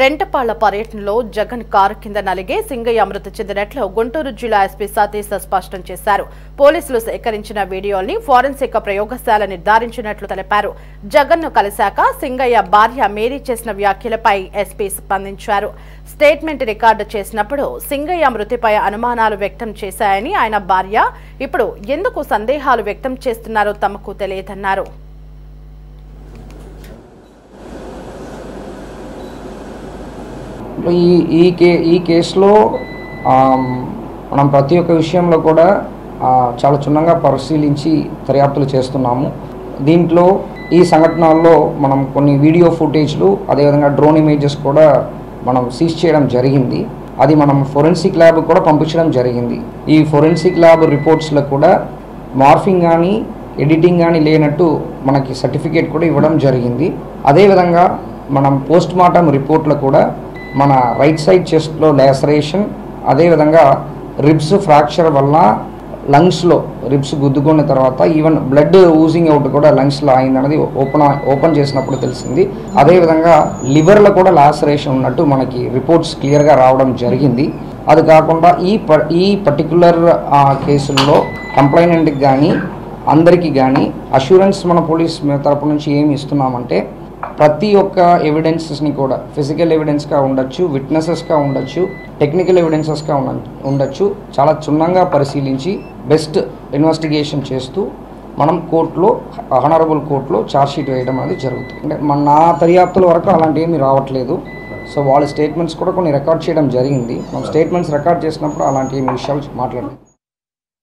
రెంటపాళ్ల పర్యటనలో జగన్ కారు కింద నలిగే సింగయ్య మృతి చెందినట్లు గుంటూరు జిల్లా ఎస్పీ సతీష్ స్పష్టం చేశారు. పోలీసులు సేకరించిన వీడియోల్ని ఫోరెన్సిక్ ప్రయోగశాల నిర్ధారించినట్లు తెలిపారు. జగన్ ను కలిశాక సింగయ్య భార్య మేరీ చేసిన వ్యాఖ్యలపై ఎస్పీ స్పందించారు. స్టేట్మెంట్ రికార్డు చేసినప్పుడు సింగయ్య మృతిపై అనుమానాలు వ్యక్తం చేశాయని ఆయన భార్య ఇప్పుడు ఎందుకు సందేహాలు వ్యక్తం చేస్తున్నారో తమకు తెలియదన్నారు. ఈ కేసులో మనం ప్రతి ఒక్క విషయంలో కూడా చాలా క్షుణ్ణంగా పరిశీలించి దర్యాప్తులు చేస్తున్నాము. దీంట్లో ఈ సంఘటనల్లో మనం కొన్ని వీడియో ఫుటేజ్లు అదేవిధంగా డ్రోన్ ఇమేజెస్ కూడా మనం సీజ్ చేయడం జరిగింది. అది మనం ఫోరెన్సిక్ ల్యాబ్ కూడా పంపించడం జరిగింది. ఈ ఫోరెన్సిక్ ల్యాబ్ రిపోర్ట్స్లో కూడా మార్ఫింగ్ కానీ ఎడిటింగ్ కానీ లేనట్టు మనకి సర్టిఫికేట్ కూడా ఇవ్వడం జరిగింది. అదేవిధంగా మనం పోస్ట్ మార్టం రిపోర్ట్లో కూడా మన రైట్ సైడ్ చెస్ట్లో లాసరేషన్, అదేవిధంగా రిబ్స్ ఫ్రాక్చర్ వల్ల లంగ్స్లో రిబ్స్ గుద్దుకున్న తర్వాత ఈవెన్ బ్లడ్ ఊజింగ్ అవుట్ కూడా లంగ్స్లో అయిందన్నది ఓపెన్ చేసినప్పుడు తెలిసింది. అదేవిధంగా లివర్లో కూడా లాసరేషన్ ఉన్నట్టు మనకి రిపోర్ట్స్ క్లియర్గా రావడం జరిగింది. అది కాకుండా ఈ పర్టికులర్ కేసుల్లో కంప్లైనెంట్కి కానీ అందరికీ కానీ అష్యూరెన్స్ మన పోలీస్ తరపు నుంచి ఏమి ఇస్తున్నామంటే ప్రతి ఒక్క ఎవిడెన్సెస్ని కూడా ఫిజికల్ ఎవిడెన్స్గా ఉండొచ్చు, విట్నెసెస్గా ఉండొచ్చు, టెక్నికల్ ఎవిడెన్సెస్గా ఉండొచ్చు, చాలా క్షుణ్ణంగా పరిశీలించి బెస్ట్ ఇన్వెస్టిగేషన్ చేస్తూ మనం కోర్టులో ఆనరబుల్ కోర్టులో ఛార్జ్షీట్ వేయడం అనేది జరుగుతుంది. అంటే నా దర్యాప్తుల వరకు అలాంటి ఏమీ రావట్లేదు. సో వాళ్ళ స్టేట్మెంట్స్ కూడా కొన్ని రికార్డ్ చేయడం జరిగింది. మనం స్టేట్మెంట్స్ రికార్డ్ చేసినప్పుడు అలాంటి ఏమి విషయాలు మాట్లాడాలి.